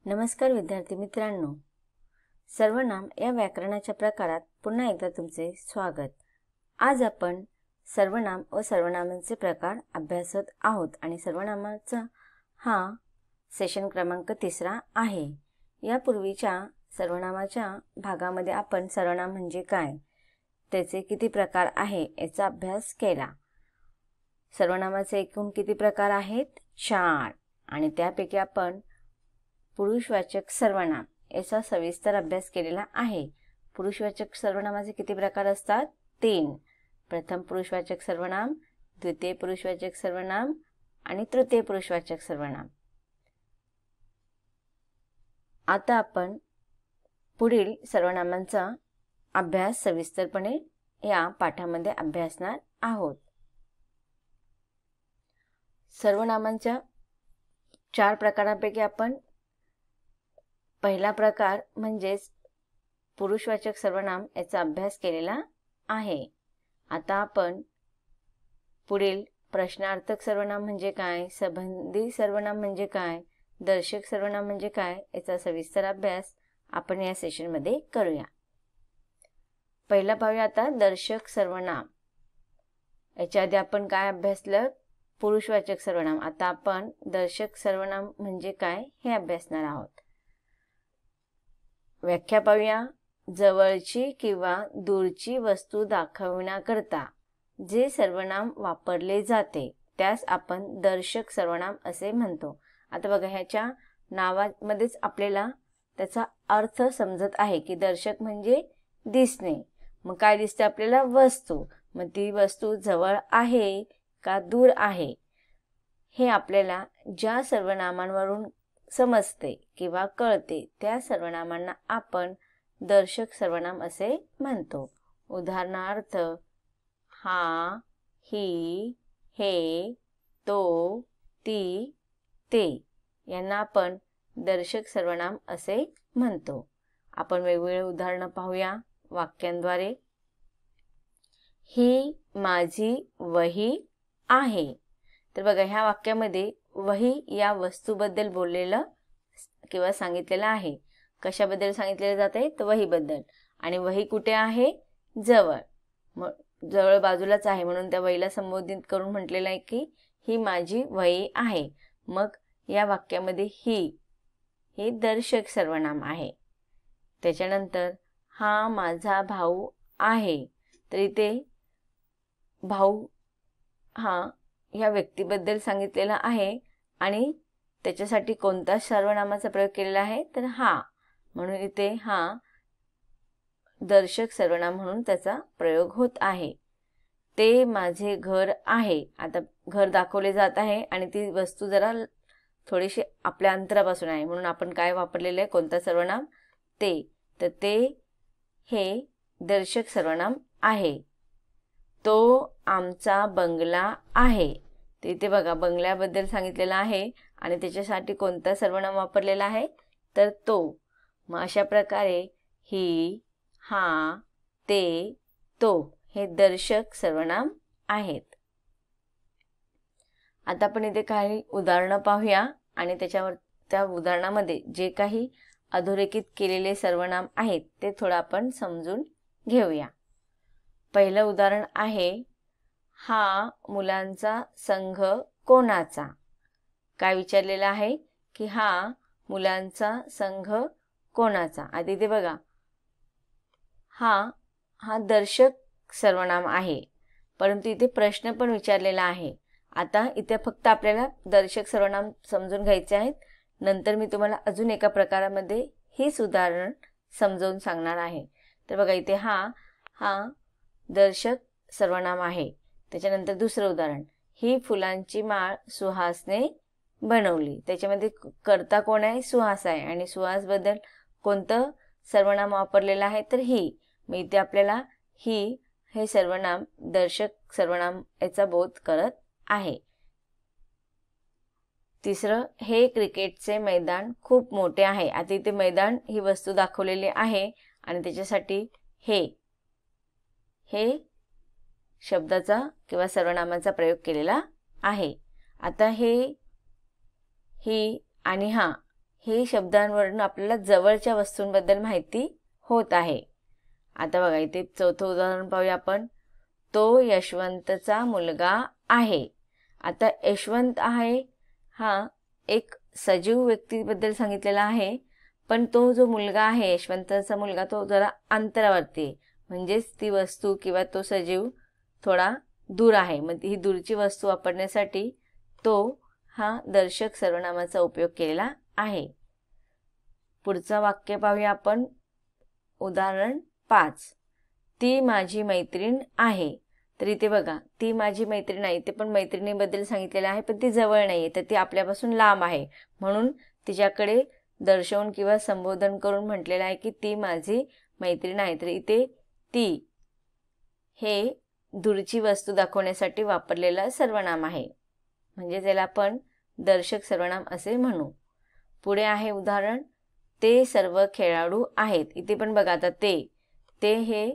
नमस्कार विद्यार्थी मित्रांनो, सर्वनाम या व्याकरणाच्या प्रकारात पुन्हा एकदा तुमचे स्वागत। आज आपण सर्वनाम व सर्वनामांचे प्रकार अभ्यासत आहोत आणि सर्वनामाचा हा सेशन क्रमांक 3 आहे। यापूर्वीच्या सर्वनामाच्या भागामध्ये आपण सर्वनाम म्हणजे काय, त्याचे किती प्रकार आहे याचा अभ्यास केला। सर्वनामाचे एकूण किती प्रकार आहेत? 4 आणि त्यापैकी आपण पुरुषवाचक सर्वनाम याचा सविस्तर अभ्यास केलेला आहे। पुरुषवाचक सर्वनामाचे किती प्रकार असतात? 3। प्रथम पुरुषवाचक सर्वनाम, द्वितीय पुरुषवाचक सर्वनाम आणि तृतीय पुरुषवाचक सर्वनाम। आता आपण पुढील सर्वनामांचा अभ्यास सविस्तरपणे या पाठामध्ये अभ्यासणार आहोत। सर्वनामांच्या 4 प्रकारांपैकी आपण पहिला प्रकार म्हणजे पुरुषवाचक सर्वनाम याचा अभ्यास केलेला आहे। आता आपण पुढील प्रश्नार्थक सर्वनाम म्हणजे काय, संबंधी सर्वनाम म्हणजे काय, दर्शक सर्वनाम म्हणजे काय याचा सविस्तर अभ्यास आपण या सेशन मध्ये करूया। पहिला पाहूया आता दर्शक सर्वनाम। याच्या आधी आपण काय अभ्यासलं? पुरुषवाचक सर्वनाम। आता आपण दर्शक सर्वनाम म्हणजे काय हे अभ्यासणार आहोत। व्याख्या पाहूया। जवळची किंवा दूरची वस्तू दाखवण्याकरता जे सर्वनाम वापरले जाते त्यास आपण दर्शक सर्वनाम असे म्हणतो। आता बघा, ह्याच्या नावामध्येच आपल्याला त्याचा अर्थ समजत आहे की दर्शक म्हणजे दिसणे। मग काय दिसते आपल्याला? वस्तू। मग ती वस्तू जवळ आहे का दूर आहे हे आपल्याला ज्या सर्वनामांवरून समजते किंवा कळते त्या सर्वनामांना आपण दर्शक सर्वनाम असे म्हणतो। उदाहरणार्थ हा, ही, हे, तो, ती, ते यांना आपण दर्शक सर्वनाम असे म्हणतो। आपण वेगवेगळे उदाहरण पाहूया वाक्यांद्वारे। ही माझी वही आहे। तर बघा, ह्या वाक्यामध्ये वही या वस्तूबद्दल बोललेलं किंवा सांगितलेलं आहे। कशाबद्दल सांगितलेलं जाते? तर वहीबद्दल। आणि वही कुठे आहे? जवळ। जवळ बाजूलाच आहे म्हणून त्या वहीला संबोधित करून म्हटलेलं आहे की ही माझी वही आहे। मग या वाक्यामध्ये ही दर्शक सर्वनाम आहे। त्याच्यानंतर हा माझा भाऊ आहे। तर इथे भाऊ हा ह्या व्यक्तीबद्दल सांगितलेला आहे आणि त्याच्यासाठी कोणत्या सर्वनामाचा प्रयोग केलेला आहे? तर हा। म्हणून इथे हा दर्शक सर्वनाम म्हणून त्याचा प्रयोग होत आहे। ते माझे घर आहे। आता घर दाखवले जात आहे आणि ती वस्तू जरा थोडीशी आपल्या अंतरापासून आहे म्हणून आपण काय वापरलेले आहे? कोणता सर्वनाम? ते। तर ते हे दर्शक सर्वनाम आहे। तो आमचा बंगला आहे। तर इथे बघा, बंगल्याबद्दल सांगितलेलं आहे आणि त्याच्यासाठी कोणता सर्वनाम वापरलेला आहे? तर तो। मग अशा प्रकारे ही, हा, ते, तो हे दर्शक सर्वनाम आहेत। आता आपण इथे काही उदाहरणं पाहूया आणि त्या उदाहरणामध्ये जे काही अधोरेखित केलेले सर्वनाम आहेत ते थोडं आपण समजून घेऊया। पहिलं उदाहरण आहे, हा मुलांचा संघ कोणाचा? काय विचारलेलं आहे की हा मुलांचा संघ कोणाचा? आता इथे बघा, हा दर्शक सर्वनाम आहे परंतु इथे प्रश्न पण विचारलेला आहे। आता इथे फक्त आपल्याला दर्शक सर्वनाम समजून घ्यायचे आहेत। नंतर मी तुम्हाला अजून एका प्रकारामध्ये हीच उदाहरण समजावून सांगणार आहे। तर बघा, इथे हा दर्शक सर्वनाम आहे। त्याच्यानंतर दुसरं उदाहरण, ही फुलांची माळ सुहासने बनवली। त्याच्यामध्ये कर्ता कोण आहे? सुहास आहे आणि सुहास बद्दल कोणतं सर्वनाम वापरलेलं आहे? तर ही। मग इथे आपल्याला हे सर्वनाम दर्शक सर्वनाम याचा बोध करत आहे। तिसरं, हे क्रिकेटचे मैदान खूप मोठे आहे। आता इथे मैदान ही वस्तू दाखवलेली आहे आणि त्याच्यासाठी हे शब्दाचा किंवा सर्वनामाचा प्रयोग केलेला आहे। आता ही आणि हे शब्दांवरून आपल्याला जवळच्या वस्तूंबद्दल माहिती होत आहे. आता बघा इथे चौथं उदाहरण पाहूया आपण. तो यशवंतचा मुलगा आहे. आता यशवंत आहे हा एक सजीव व्यक्तीबद्दल सांगितलेला आहे, पण तो जो मुलगा आहे यशवंतचा मुलगा तो जरा अंतरावरती आहे, म्हणजेच ती वस्तू किंवा तो सजीव थोडा दूर आहे. मग ही दूरची वस्तू वापरण्यासाठी तो हा दर्शक सर्वनामाचा उपयोग केलेला आहे. पुढचं वाक्य पाहूया आपण. उदाहरण 5. ती माझी मैत्रीण आहे. तर इथे बघा ती माझी मैत्रीण आहे, ते पण मैत्रिणीबद्दल सांगितलेलं आहे, पण ती जवळ नाहीये, तर ती आपल्यापासून लांब आहे, म्हणून तिच्याकडे दर्शवून किंवा संबोधन करून म्हटलेलं आहे की ती माझी मैत्रीण आहे. तर इथे ती हे दूरची वस्तू दाखवण्यासाठी वापरलेलं सर्वनाम आहे, म्हणजे त्याला आपण दर्शक सर्वनाम असे म्हणू. पुढे आहे उदाहरण. ते सर्व खेळाडू आहेत. इथे पण बघा आता ते हे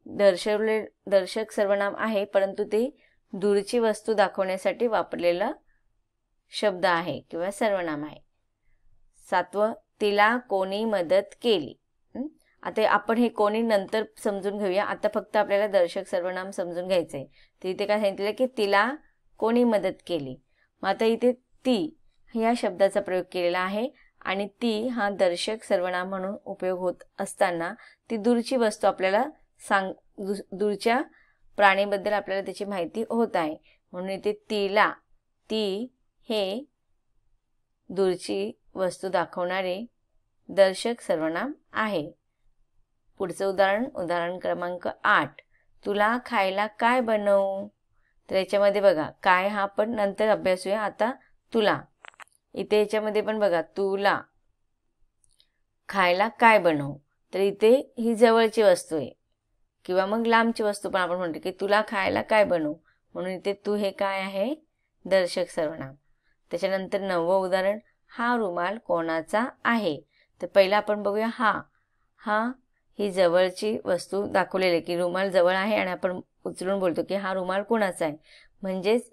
दर्शक सर्वनाम आहे, परंतु ते दूरची वस्तू दाखवण्यासाठी वापरलेला शब्द आहे किंवा सर्वनाम आहे. 7. तिला कोणी मदत केली. आता आपण हे कोणी नंतर समजून घेऊया, आता फक्त आपल्याला दर्शक सर्वनाम समजून घ्यायचंय. तर इथे काय सांगितलं की तिला कोणी मदत केली. मग आता इथे ती या शब्दाचा प्रयोग केलेला आहे आणि ती हा दर्शक सर्वनाम म्हणून उपयोग होत असताना ती दूरची वस्तू आपल्याला दूरच्या प्राणीबद्दल आपल्याला त्याची माहिती होत आहे, म्हणून इथे तिला ती हे दूरची वस्तू दाखवणारे दर्शक सर्वनाम आहे. पुढचं उदाहरण क्रमांक 8. तुला खायला काय बनवू. तर याच्यामध्ये बघा काय हा आपण नंतर अभ्यासूया. आता तुला इथे याच्यामध्ये पण बघा तुला खायला काय बनवू. तर इथे ही जवळची वस्तू आहे किंवा मग लांबची वस्तू पण आपण म्हणतो की तुला खायला काय बनवू, म्हणून इथे तू हे काय आहे दर्शक सर्वनाम. त्याच्यानंतर 9वं उदाहरण. हा रुमाल कोणाचा आहे. तर पहिला आपण बघूया हा ही जवळची वस्तू दाखवलेली आहे की रुमाल जवळ आहे आणि आपण उचलून बोलतो की हा रुमाल कोणाचा आहे, म्हणजेच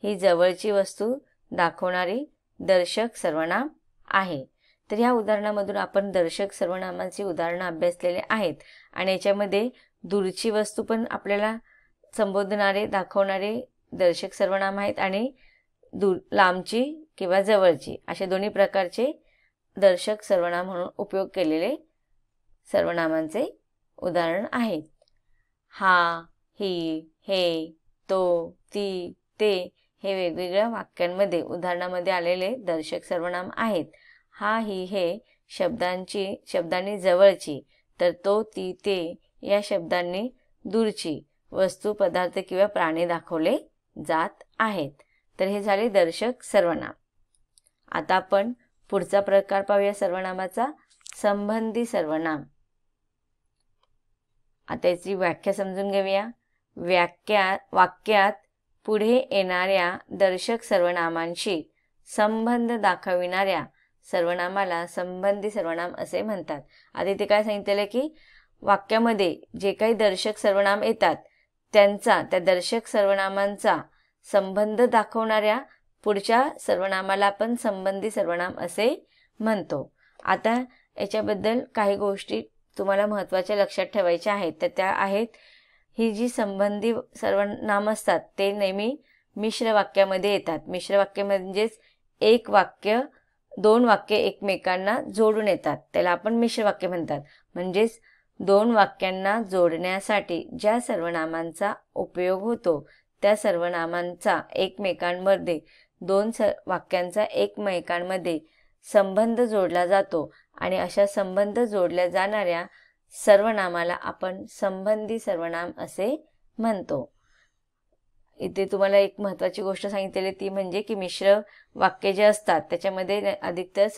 ही जवळची वस्तू दाखवणारी दर्शक सर्वनाम आहे. तर या उदाहरणामधून आपण दर्शक सर्वनामांची उदाहरणं अभ्यासलेले आहेत आणि याच्यामध्ये दूरची वस्तू पण आपल्याला संबोधणारे दाखवणारे दर्शक सर्वनाम आहेत आणि लांबची किंवा जवळची अशा दोन्ही प्रकारचे दर्शक सर्वनाम म्हणून उपयोग केलेले सर्वनामांचे उदाहरण आहेत. हा, ही, हे, तो, ती, ते हे वेगवेगळ्या वाक्यांमध्ये उदाहरणामध्ये आलेले दर्शक सर्वनाम आहेत. हा, ही, हे शब्दांनी जवळची, तर तो, ती, ते या शब्दांनी दूरची वस्तू, पदार्थ किंवा प्राणी दाखवले जात आहेत. तर हे झाले दर्शक सर्वनाम. आता आपण पुढचा प्रकार पाहूया सर्वनामाचा, संबंधी सर्वनाम. आता याची व्याख्या समजून घेऊया. वाक्यात पुढे येणाऱ्या दर्शक सर्वनामांशी संबंध दाखविणाऱ्या सर्वनामाला संबंधी सर्वनाम असे म्हणतात. आता इथे काय सांगितलेलं की वाक्यामध्ये जे काही दर्शक सर्वनाम येतात त्या दर्शक सर्वनामांचा संबंध दाखवणाऱ्या पुढच्या सर्वनामाला आपण संबंधी सर्वनाम असे म्हणतो. आता याच्याबद्दल काही गोष्टी तुम्हाला महत्त्वाच्या लक्षात ठेवायच्या आहेत. तर त्या आहेत, ही जी संबंधी सर्वनाम असतात ते नेहमी मिश्र वाक्यामध्ये येतात. मिश्र वाक्य म्हणजेच दोन वाक्य एकमेकांना जोडून येतात, त्याला आपण मिश्र वाक्य म्हणतात. म्हणजेच दोन वाक्यांना जोडण्यासाठी ज्या सर्वनामांचा उपयोग होतो त्या सर्वनामांचा एकमेकांमध्ये वाक्यांचा एकमेकांमध्ये संबंध जोडला जातो आणि अशा संबंध जोडल्या जाणाऱ्या सर्वनामाला आपण संबंधी सर्वनाम असे म्हणतो. इथे तुम्हाला एक महत्त्वाची गोष्ट सांगितलेली ती म्हणजे की मिश्र वाक्य जे असतात त्याच्यामध्ये अधिकतर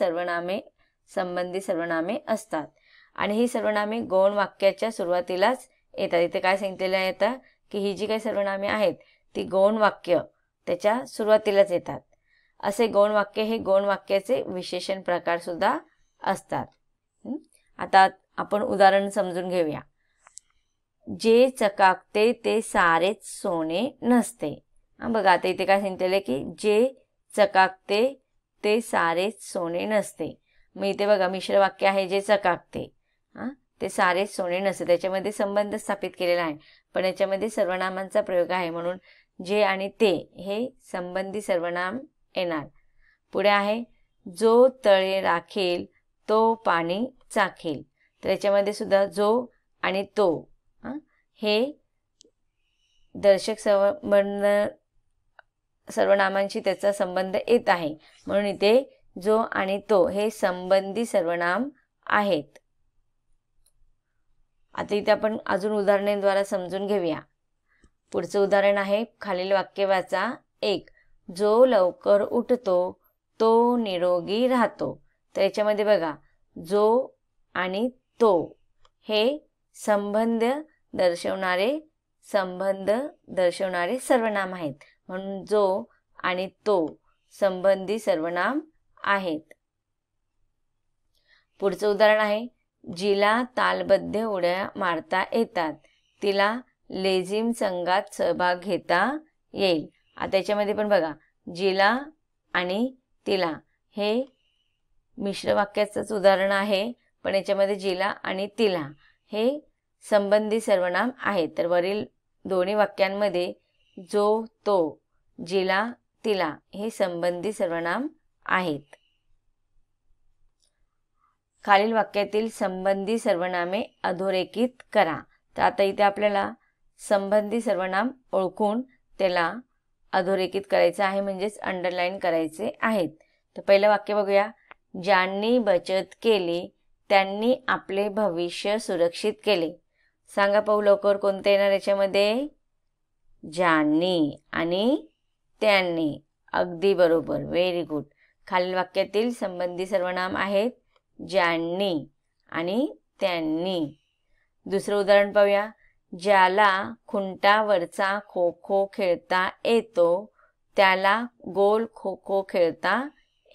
संबंधी सर्वनामे असतात आणि ही सर्वनामे गौण वाक्याच्या सुरुवातीलाच येतात. इथे काय सांगितलेलं आहे आता की ही जी काही सर्वनामे आहेत ती गौण वाक्य त्याच्या सुरुवातीलाच येतात. असे गौण वाक्य हे गौण वाक्याचे विशेषण प्रकार सुद्धा असतात. आता आपण उदाहरण समजून घेऊया. जे चकाकते ते सारेच सोने नसते. बघा आता इथे काय सांगितलेलं की जे चकाकते ते सारेच सोने नसते. मग इथे बघा मिश्र वाक्य आहे जे चकाकते. ते सारेच सोने नसते, त्याच्यामध्ये संबंध स्थापित केलेला आहे, पण याच्यामध्ये सर्वनामांचा प्रयोग आहे म्हणून जे आणि ते हे संबंधी सर्वनाम येणार. पुढे आहे जो तळे राखेल तो पाणी चाखेल. तर याच्यामध्ये सुद्धा जो आणि तो हे दर्शक सर्वनामांशी त्याचा संबंध येत आहे, म्हणून इथे जो आणि तो हे संबंधी सर्वनाम आहेत. आता इथे आपण अजून उदाहरणांद्वारे समजून घेऊया. पुढचं उदाहरण आहे, खालील वाक्य वाचा. 1. जो लवकर उठतो तो निरोगी राहतो. तर याच्यामध्ये बघा जो आणि तो हे संबंध दर्शवणारे सर्वनाम आहेत, म्हणून जो आणि तो संबंधी सर्वनाम आहेत. पुढचं उदाहरण आहे, जिला तालबद्ध उड्या मारता येतात तिला लेझिम संघात सहभाग घेता येईल. आता याच्यामध्ये पण बघा जिला आणि तिला हे मिश्र वाक्याचंच उदाहरण आहे, पण याच्यामध्ये जिला आणि तिला हे संबंधी सर्वनाम आहेत. तर वरील दोन्ही वाक्यांमध्ये जो तो जिला तिला हे संबंधी सर्वनाम आहेत. खालील वाक्यातील संबंधी सर्वनामे अधोरेखित करा. तर आता इथे आपल्याला संबंधी सर्वनाम ओळखून त्याला अधोरेखित करायचं आहे, म्हणजेच अंडरलाईन करायचे आहेत. तर पहिलं वाक्य बघूया. ज्यांनी बचत केली त्यांनी आपले भविष्य सुरक्षित केले. सांगा पाहू लवकर कोणते येणार याच्यामध्ये? ज्यांनी आणि त्यांनी. अगदी बरोबर, व्हेरी गुड. खालील वाक्यातील संबंधी सर्वनाम आहेत ज्यांनी आणि त्यांनी. दुसरं उदाहरण पाहूया. ज्याला खुंटावरचा खो खो खेळता येतो त्याला गोल खो खो खेळता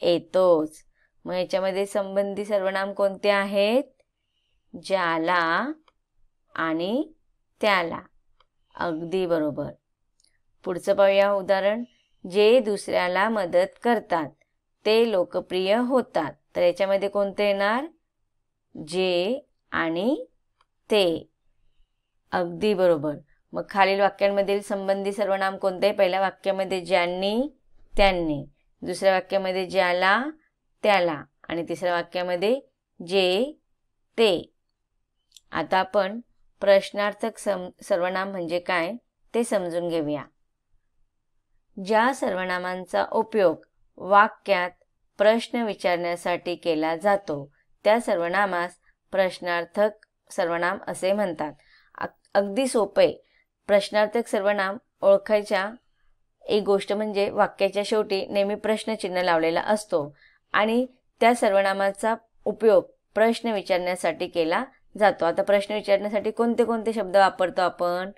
येतोच. मग याच्यामध्ये संबंधी सर्वनाम कोणते आहेत? ज्याला आणि त्याला. अगदी बरोबर. पुढचं पाहूया उदाहरण. जे दुसऱ्याला मदत करतात ते लोकप्रिय होतात. तर याच्यामध्ये कोणते येणार? जे आणि ते. अगदी बरोबर. मग खालील वाक्यांमधील संबंधी सर्वनाम कोणते? पहिल्या वाक्यामध्ये ज्यांनी त्यांनी, दुसऱ्या वाक्यामध्ये ज्याला त्याला आणि तिसऱ्या वाक्यामध्ये जे ते. आता आपण प्रश्नार्थक सर्वनाम म्हणजे काय ते समजून घेऊया. ज्या सर्वनामांचा उपयोग वाक्यात प्रश्न विचारण्यासाठी केला जातो त्या सर्वनामास प्रश्नार्थक सर्वनाम असे म्हणतात. अगदी सोपे. प्रश्नार्थक सर्वनाम ओळखायच्या एक गोष्ट म्हणजे वाक्याच्या शेवटी नेहमी प्रश्नचिन्ह लावलेला असतो आणि त्या सर्वनामाचा उपयोग प्रश्न विचारण्यासाठी केला जातो. आता प्रश्न विचारण्यासाठी कोणते कोणते शब्द वापरतो आपण?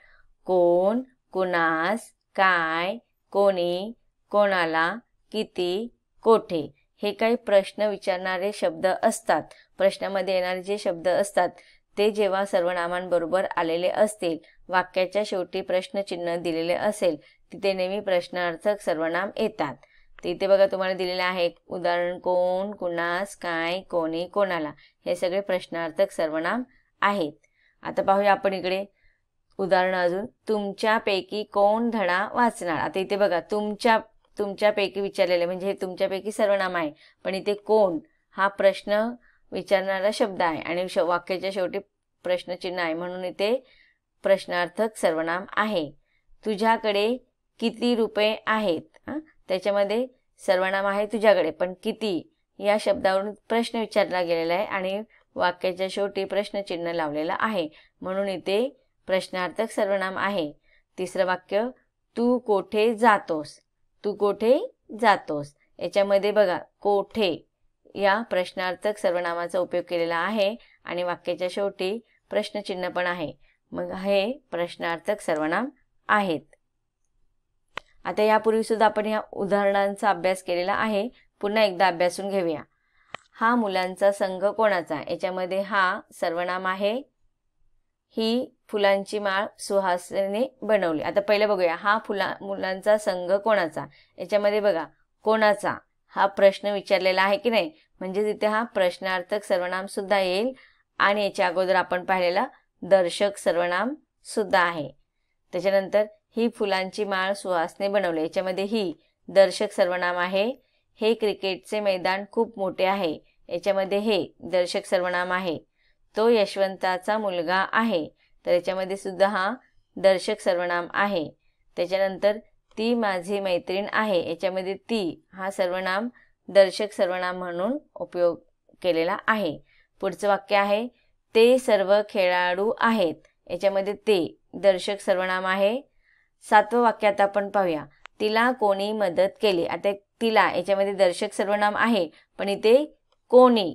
कोण, कुणास, काय, कोणी, कोणाला, किती, कोठे. हे काही प्रश्न विचारणारे शब्द असतात. प्रश्नामध्ये येणारे जे शब्द असतात ते जेव्हा सर्वनामांबरोबर आलेले असतील, वाक्याच्या शेवटी प्रश्नचिन्ह दिलेले असेल, तिथे नेहमी प्रश्नार्थक सर्वनाम येतात. तिथे बघा तुम्हाला दिलेले आहे उदाहरण. कोण, कुणास, काय, कोणी, कोणाला. हे सगळे प्रश्नार्थक सर्वनाम आहेत. आता पाहूया आपण इकडे उदाहरण अजून. तुमच्यापैकी कोण धडा वाचणार? आता इथे बघा तुमच्यापैकी विचारलेले म्हणजे हे तुमच्यापैकी सर्वनाम आहे, पण इथे कोण हा प्रश्न विचारणारा शब्द आहे आणि वाक्याच्या शेवटी प्रश्नचिन्ह आहे, म्हणून इथे प्रश्नार्थक सर्वनाम आहे. तुझ्याकडे किती रुपये आहेत? त्याच्यामध्ये सर्वनाम आहे तुझ्याकडे, पण किती या शब्दावरून प्रश्न विचारला गेलेला आहे आणि वाक्याच्या शेवटी प्रश्नचिन्ह लावलेला आहे, म्हणून इथे प्रश्नार्थक सर्वनाम आहे. तिसरं वाक्य. तू कोठे जातोस? तू कोठे जातोस? याच्यामध्ये बघा कोठे या प्रश्नार्थक सर्वनामाचा उपयोग केलेला आहे आणि वाक्याच्या शेवटी प्रश्नचिन्ह पण आहे, मग हे प्रश्नार्थक सर्वनाम आहेत. आता यापूर्वी सुद्धा आपण या उदाहरणांचा अभ्यास केलेला आहे, पुन्हा एकदा अभ्यासून घेऊया. हा मुलांचा संघ कोणाचा? याच्यामध्ये हा सर्वनाम आहे. ही फुलांची माळ सुहासने बनवली. आता पहिलं बघूया. हा मुलांचा संघ कोणाचा? याच्यामध्ये बघा कोणाचा हा प्रश्न विचारलेला आहे की नाही, म्हणजे तिथे हा प्रश्नार्थक सर्वनाम सुद्धा येईल आणि याच्या अगोदर आपण पाहिलेला दर्शक सर्वनाम सुद्धा आहे. त्याच्यानंतर ही फुलांची माळ सुहासने बनवली, याच्यामध्ये ही दर्शक सर्वनाम आहे. हे क्रिकेटचे मैदान खूप मोठे आहे, याच्यामध्ये हे दर्शक सर्वनाम आहे. तो यशवंताचा मुलगा आहे, तर याच्यामध्ये सुद्धा हा दर्शक सर्वनाम आहे. त्याच्यानंतर ती माझी मैत्रीण आहे, याच्यामध्ये ती हा सर्वनाम दर्शक सर्वनाम म्हणून उपयोग केलेला आहे. पुढचं वाक्य आहे ते सर्व खेळाडू आहेत, याच्यामध्ये ते दर्शक सर्वनाम आहे. 7वं वाक्य आता आपण पाहूया. तिला कोणी मदत केली. आता तिला याच्यामध्ये दर्शक सर्वनाम आहे, पण इथे कोणी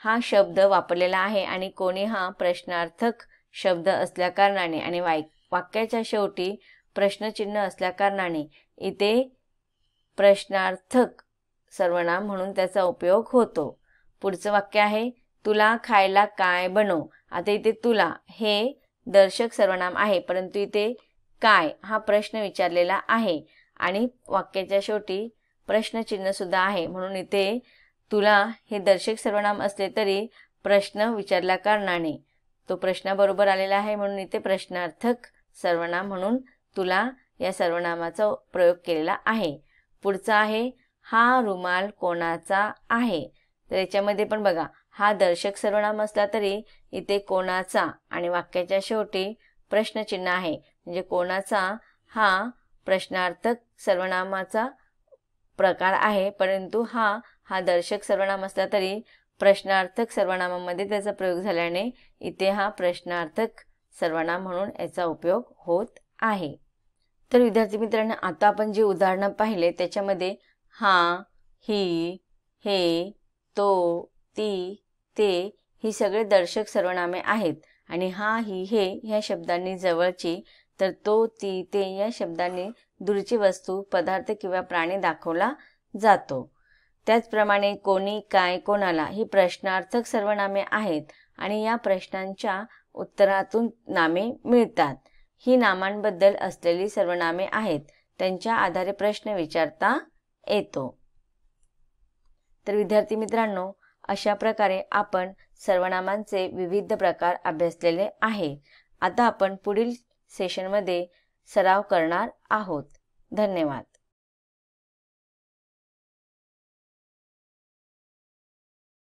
हा शब्द वापरलेला आहे आणि कोणी हा प्रश्नार्थक शब्द असल्या कारणाने आणि वाक्याच्या शेवटी प्रश्नचिन्ह असल्या कारणाने इथे प्रश्नार्थक सर्वनाम म्हणून त्याचा उपयोग होतो. पुढचं वाक्य आहे तुला खायला काय बनवू. आता इथे तुला हे दर्शक सर्वनाम आहे, परंतु इथे काय हा प्रश्न विचारलेला आहे आणि वाक्याच्या शेवटी प्रश्नचिन्ह सुद्धा आहे, म्हणून इथे तुला हे दर्शक सर्वनाम असले तरी प्रश्न विचारल्या कारणाने तो प्रश्नाबरोबर आलेला आहे, म्हणून इथे प्रश्नार्थक सर्वनाम म्हणून तुला या सर्वनामाचा प्रयोग केलेला आहे. पुढचा आहे हा रुमाल कोणाचा आहे. तर याच्यामध्ये पण बघा हा दर्शक सर्वनाम असला तरी इथे कोणाचा आणि वाक्याच्या शेवटी प्रश्नचिन्ह आहे, म्हणजे कोणाचा हा प्रश्नार्थक सर्वनामाचा प्रकार आहे, परंतु हा दर्शक सर्वनाम असला तरी प्रश्नार्थक सर्वनामामध्ये त्याचा प्रयोग झाल्याने इथे हा प्रश्नार्थक सर्वनाम म्हणून याचा उपयोग होत आहे. तर विद्यार्थी मित्रांनो, आता आपण जे उदाहरणं पाहिले त्याच्यामध्ये हा, ही, हे, तो, ती, ते ही सगळे दर्शक सर्वनामे आहेत आणि हा, ही, हे ह्या शब्दांनी जवळची, तर तो, ती, ते या शब्दांनी दूरची वस्तू, पदार्थ किंवा प्राणी दाखवला जातो. त्याचप्रमाणे कोणी, काय, कोणाला ही प्रश्नार्थक सर्वनामे आहेत आणि या प्रश्नांच्या उत्तरातून नामे मिळतात. ही नामांबद्दल असलेली सर्वनामे आहेत, त्यांच्या आधारे प्रश्न विचारता येतो. तर विद्यार्थी मित्रांनो, अशा प्रकारे आपण सर्वनामांचे विविध प्रकार अभ्यासलेले आहे. आता आपण पुढील सेशनमध्ये सराव करणार आहोत. धन्यवाद.